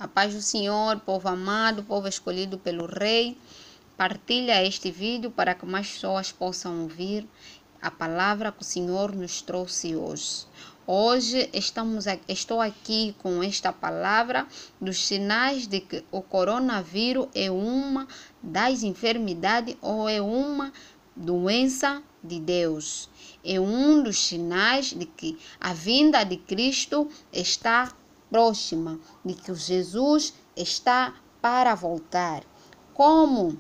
A paz do Senhor, povo amado, povo escolhido pelo Rei. Partilha este vídeo para que mais pessoas possam ouvir a palavra que o Senhor nos trouxe hoje. Hoje estou aqui com esta palavra dos sinais de que o coronavírus é uma das enfermidades ou é uma doença de Deus. É um dos sinais de que a vinda de Cristo está próxima, de que Jesus está para voltar. Como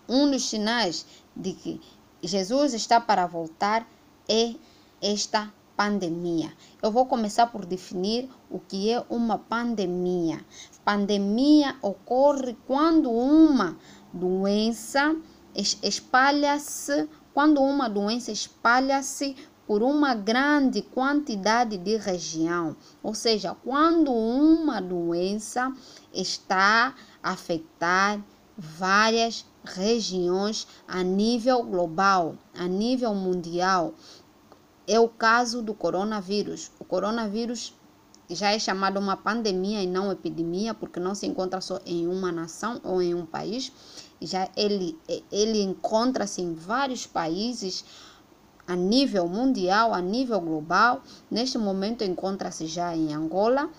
um dos sinais de que Jesus está para voltar é esta pandemia. Eu vou começar por definir o que é uma pandemia. Pandemia ocorre quando uma doença espalha-se por uma grande quantidade de região, ou seja, quando uma doença está a afetar várias regiões a nível global, a nível mundial. É o caso do coronavírus. O coronavírus já é chamado uma pandemia e não epidemia, porque não se encontra só em uma nação ou em um país. Já ele encontra-se em vários países a nível mundial, a nível global. Neste momento encontra-se já em Angola.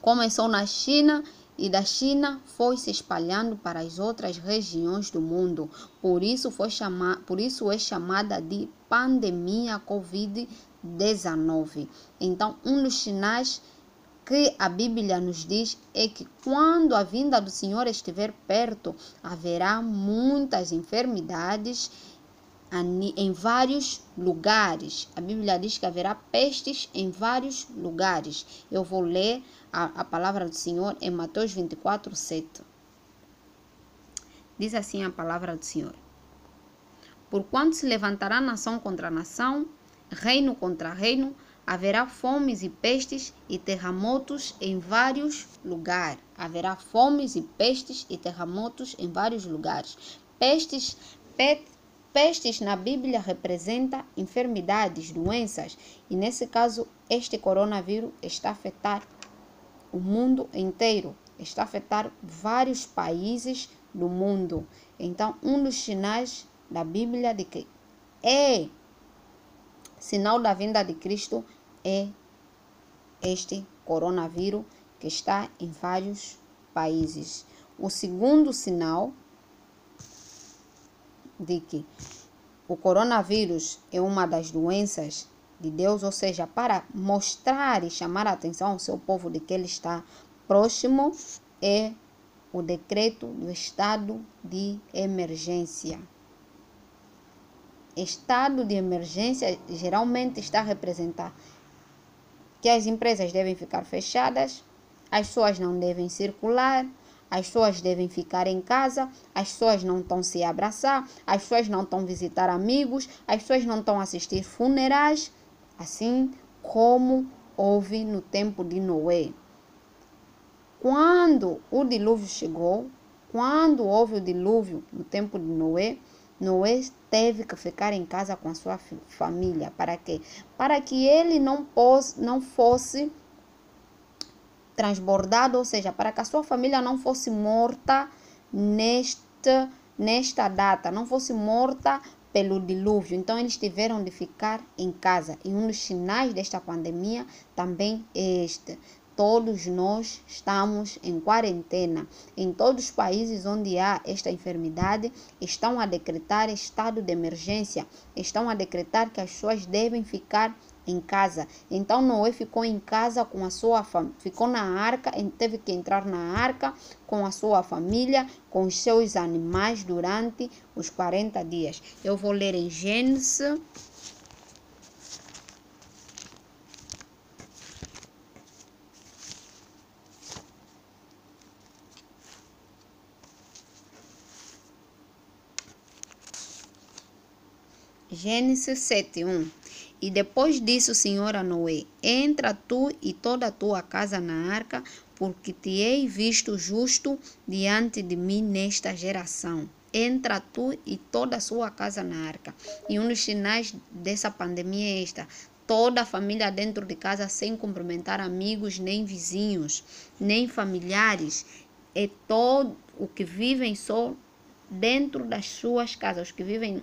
Começou na China e da China foi se espalhando para as outras regiões do mundo. Por isso é chamada de pandemia Covid-19. Então, um dos sinais que a Bíblia nos diz é que quando a vinda do Senhor estiver perto, haverá muitas enfermidades em vários lugares. A Bíblia diz que haverá pestes em vários lugares. Eu vou ler a palavra do Senhor em Mateus 24:7. Diz assim a palavra do Senhor: Porquanto se levantará nação contra nação, reino contra reino, haverá fomes e pestes e terremotos em vários lugares. Haverá fomes e pestes e terremotos em vários lugares. Pestes na Bíblia representa enfermidades, doenças. E nesse caso, este coronavírus está a afetar o mundo inteiro. Está a afetar vários países do mundo. Então, um dos sinais da Bíblia de que é sinal da vinda de Cristo é este coronavírus que está em vários países. O segundo sinal de que o coronavírus é uma das doenças de Deus, ou seja, para mostrar e chamar a atenção ao seu povo de que ele está próximo, é o decreto do estado de emergência. Estado de emergência geralmente está a representar que as empresas devem ficar fechadas, as pessoas não devem circular, as pessoas devem ficar em casa, as pessoas não estão se abraçar, as pessoas não estão visitar amigos, as pessoas não estão assistir funerais, assim como houve no tempo de Noé. Quando o dilúvio chegou, quando houve o dilúvio no tempo de Noé, Noé teve que ficar em casa com a sua família. Para quê? Para que ele não fosse transbordado, ou seja, para que a sua família não fosse morta nesta data, não fosse morta pelo dilúvio. Então, eles tiveram de ficar em casa. E um dos sinais desta pandemia também é este. Todos nós estamos em quarentena. Em todos os países onde há esta enfermidade, estão a decretar estado de emergência. Estão a decretar que as pessoas devem ficar em casa. Então Noé ficou em casa com a sua família, ficou na arca, teve que entrar na arca com a sua família, com os seus animais durante os 40 dias. Eu vou ler em Gênesis. Gênesis 7:1. E depois disse o Senhor a Noé: Entra tu e toda a tua casa na arca, porque te hei visto justo diante de mim nesta geração. Entra tu e toda a sua casa na arca. E um dos sinais dessa pandemia é esta. toda a família dentro de casa sem cumprimentar amigos, nem vizinhos, nem familiares. É todo o que vivem só dentro das suas casas, os que vivem,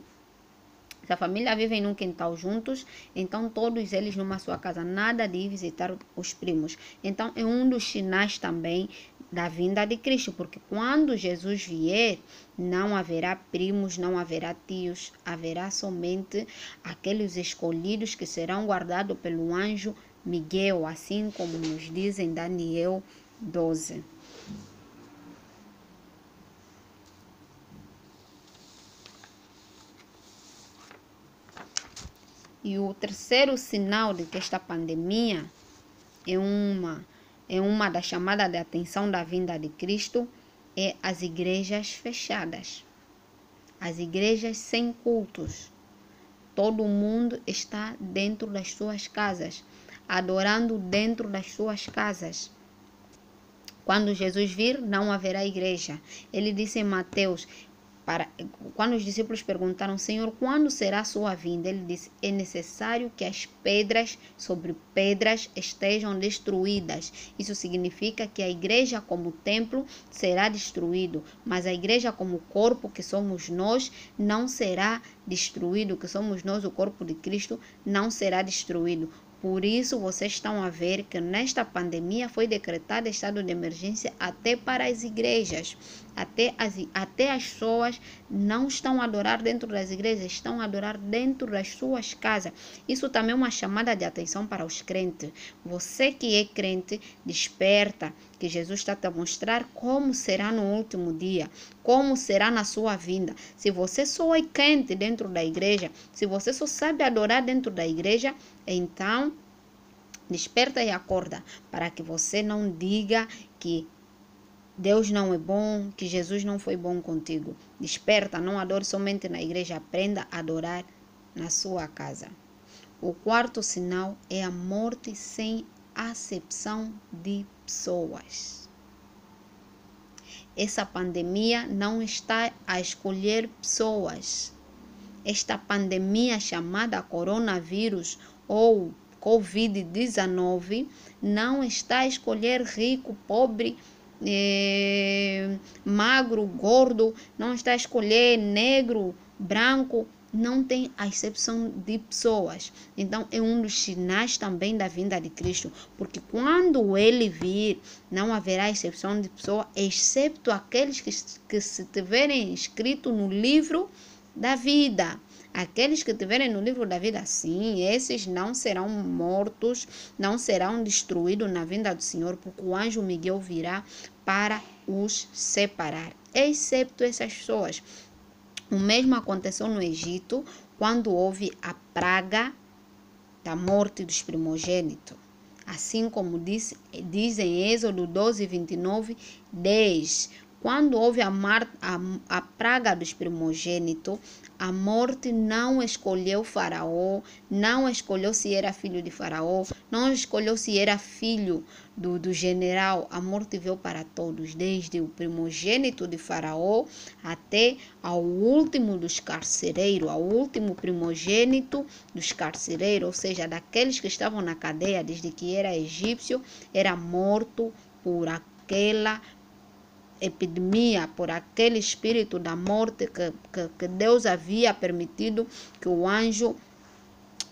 se a família vive num quintal juntos, então todos eles numa sua casa, nada de ir visitar os primos. Então é um dos sinais também da vinda de Cristo, porque quando Jesus vier, não haverá primos, não haverá tios, haverá somente aqueles escolhidos que serão guardados pelo anjo Miguel, assim como nos diz em Daniel 12. E o terceiro sinal de que esta pandemia é uma das chamadas de atenção da vinda de Cristo, é as igrejas fechadas, as igrejas sem cultos. Todo mundo está dentro das suas casas, adorando dentro das suas casas. Quando Jesus vir, não haverá igreja. Ele disse em Mateus, quando os discípulos perguntaram, Senhor, quando será a sua vinda? Ele disse, é necessário que as pedras sobre pedras estejam destruídas. Isso significa que a igreja como templo será destruído, mas a igreja como corpo, que somos nós, não será destruído, que somos nós, o corpo de Cristo, não será destruído. Por isso, vocês estão a ver que nesta pandemia foi decretado estado de emergência até para as igrejas. Até as pessoas não estão a adorar dentro das igrejas, estão a adorar dentro das suas casas. Isso também é uma chamada de atenção para os crentes. Você que é crente, desperta, que Jesus está a mostrar como será no último dia, como será na sua vinda. Se você só é crente dentro da igreja, se você só sabe adorar dentro da igreja, então desperta e acorda, para que você não diga que Deus não é bom, que Jesus não foi bom contigo. Desperta, não adore somente na igreja, aprenda a adorar na sua casa. O quarto sinal é a morte sem acepção de pessoas. Essa pandemia não está a escolher pessoas. Esta pandemia chamada coronavírus ou Covid-19 não está a escolher rico, pobre, magro, gordo, não está a escolher negro, branco, não tem a exceção de pessoas. Então é um dos sinais também da vinda de Cristo, porque quando ele vir, não haverá exceção de pessoa, exceto aqueles que se tiverem escrito no livro da vida. Aqueles que tiverem no livro da vida, sim, esses não serão mortos, não serão destruídos na vinda do Senhor, porque o anjo Miguel virá para os separar, excepto essas pessoas. O mesmo aconteceu no Egito, quando houve a praga da morte dos primogênitos. Assim como diz em Êxodo 12, 29, 10. Quando houve a praga dos primogênitos, a morte não escolheu Faraó, não escolheu se era filho de Faraó, não escolheu se era filho do general. A morte veio para todos, desde o primogênito de Faraó até ao último dos carcereiros, ao último primogênito dos carcereiros, ou seja, daqueles que estavam na cadeia desde que era egípcio, era morto por aquela epidemia, por aquele espírito da morte que Deus havia permitido que o anjo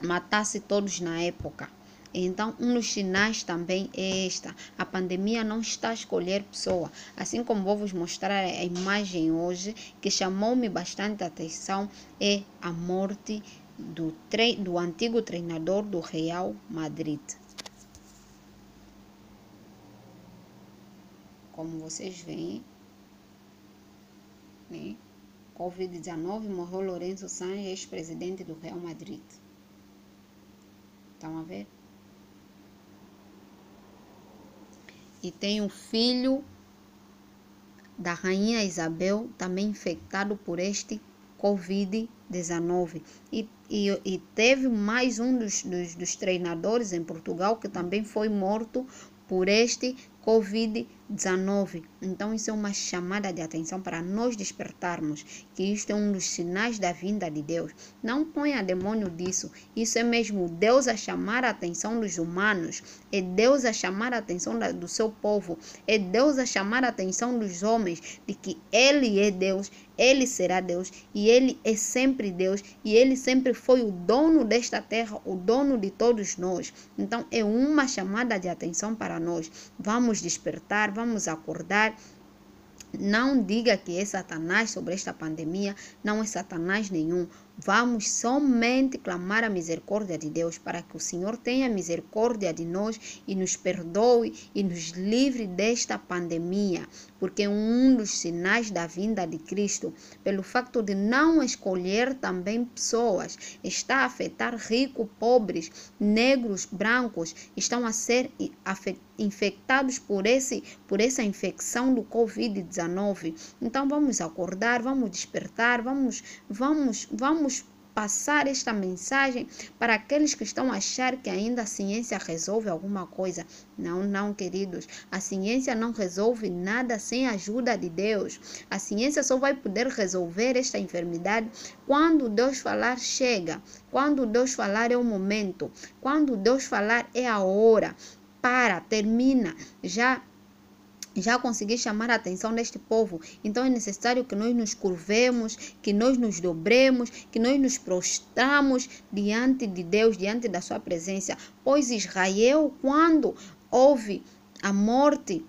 matasse todos na época. Então, um dos sinais também é esta. A pandemia não está a escolher pessoa. Assim como vou vos mostrar a imagem hoje, que chamou-me bastante atenção, é a morte do antigo treinador do Real Madrid. Como vocês veem, né? Covid-19, morreu Lourenço Sanches, ex-presidente do Real Madrid. Estão a ver? E tem um filho da rainha Isabel, também infectado por este Covid-19. E teve mais um dos treinadores em Portugal que também foi morto por este Covid-19. Então, isso é uma chamada de atenção para nós despertarmos, que isto é um dos sinais da vinda de Deus. Não ponha demônio disso. Isso é mesmo Deus a chamar a atenção dos humanos. É Deus a chamar a atenção do seu povo. É Deus a chamar a atenção dos homens de que Ele é Deus, Ele será Deus e Ele é sempre Deus e Ele sempre foi o dono desta terra, o dono de todos nós. Então, é uma chamada de atenção para nós. Vamos despertar, vamos acordar. Não diga que é Satanás sobre esta pandemia, não é Satanás nenhum. Vamos somente clamar a misericórdia de Deus para que o Senhor tenha misericórdia de nós e nos perdoe e nos livre desta pandemia, porque um dos sinais da vinda de Cristo, pelo facto de não escolher também pessoas, está a afetar ricos, pobres, negros, brancos, estão a ser infectados por essa infecção do Covid-19. Então vamos acordar, vamos despertar, vamos passar esta mensagem para aqueles que estão a achar que ainda a ciência resolve alguma coisa. Não, queridos. A ciência não resolve nada sem a ajuda de Deus. A ciência só vai poder resolver esta enfermidade quando Deus falar chega. Quando Deus falar é o momento. Quando Deus falar é a hora. Termina. Já consegui chamar a atenção deste povo. Então é necessário que nós nos curvemos, que nós nos dobremos, que nós nos prostramos diante de Deus, diante da sua presença. Pois Israel, quando houve a morte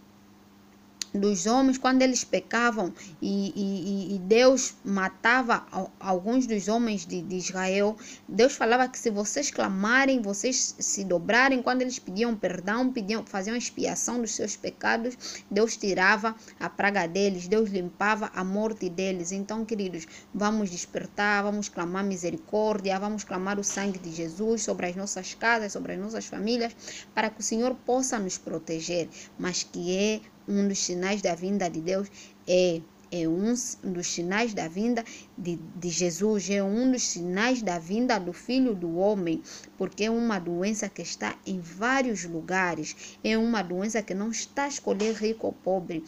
dos homens, quando eles pecavam e Deus matava alguns dos homens de Israel, Deus falava que se vocês clamarem, vocês se dobrarem, quando eles pediam perdão, faziam expiação dos seus pecados, Deus tirava a praga deles, Deus limpava a morte deles. Então, queridos, vamos despertar, vamos clamar misericórdia, vamos clamar o sangue de Jesus sobre as nossas casas, sobre as nossas famílias, para que o Senhor possa nos proteger, mas que é um dos sinais da vinda de Deus, é um dos sinais da vinda de Jesus, é um dos sinais da vinda do Filho do Homem, porque é uma doença que está em vários lugares, é uma doença que não está a escolher rico ou pobre,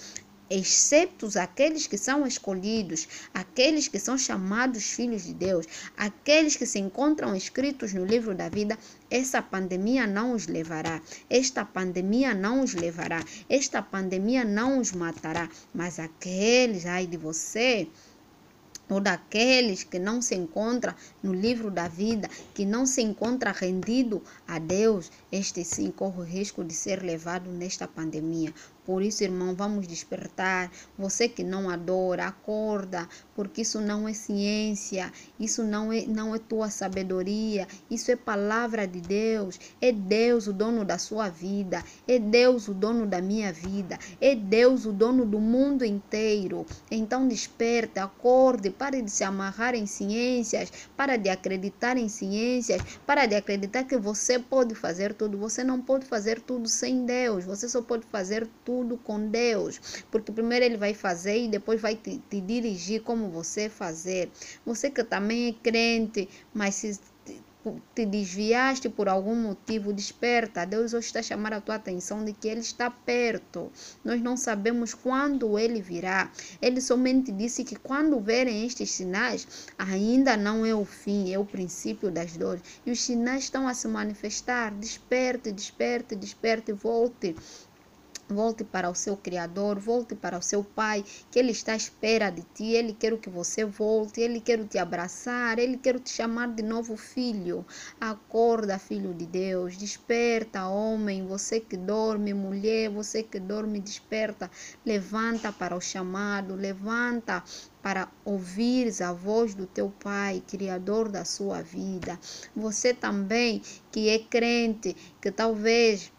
excepto aqueles que são escolhidos, aqueles que são chamados filhos de Deus, aqueles que se encontram escritos no livro da vida. Essa pandemia não os levará, esta pandemia não os levará, esta pandemia não os matará, mas aqueles, ai de você, ou daqueles que não se encontram no livro da vida, que não se encontra rendido a Deus, este sim corre o risco de ser levado nesta pandemia. Por isso, irmão, vamos despertar. Você que não adora, acorda, porque isso não é ciência, isso não é tua sabedoria, isso é palavra de Deus. É Deus o dono da sua vida, é Deus o dono da minha vida, é Deus o dono do mundo inteiro. Então desperta, acorde, pare de se amarrar em ciências, para de acreditar em ciências, para de acreditar que você pode fazer tudo. Você não pode fazer tudo sem Deus, você só pode fazer tudo com Deus, porque primeiro Ele vai fazer e depois vai te dirigir como você fazer. Você que também é crente, mas se te desviaste por algum motivo, desperta. Deus hoje está chamando a tua atenção de que Ele está perto. Nós não sabemos quando Ele virá. Ele somente disse que quando verem estes sinais, ainda não é o fim, é o princípio das dores. E os sinais estão a se manifestar. Desperte, desperte, desperte, volte. Volte para o seu Criador, volte para o seu Pai, que Ele está à espera de ti. Ele quer que você volte, Ele quer te abraçar, Ele quer te chamar de novo filho. Acorda, filho de Deus, desperta, homem, você que dorme, mulher, você que dorme, desperta. Levanta para o chamado, levanta para ouvires a voz do teu Pai, Criador da sua vida. Você também que é crente, que talvez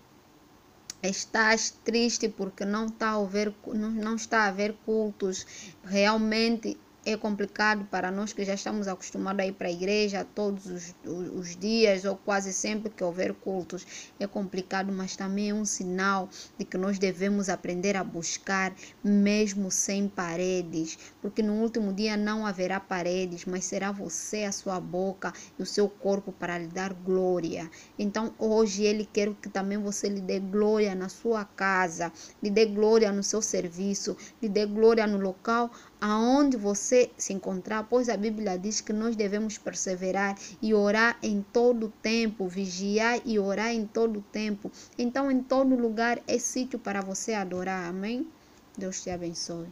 estás triste porque não está a haver cultos, realmente é complicado para nós que já estamos acostumados a ir para a igreja todos os dias ou quase sempre que houver cultos. É complicado, mas também é um sinal de que nós devemos aprender a buscar mesmo sem paredes, porque no último dia não haverá paredes, mas será você, a sua boca e o seu corpo para lhe dar glória. Então hoje Ele quer que também você lhe dê glória na sua casa, lhe dê glória no seu serviço, lhe dê glória no local aonde você se encontrar, pois a Bíblia diz que nós devemos perseverar e orar em todo tempo, vigiar e orar em todo tempo. Então, em todo lugar é sítio para você adorar. Amém? Deus te abençoe.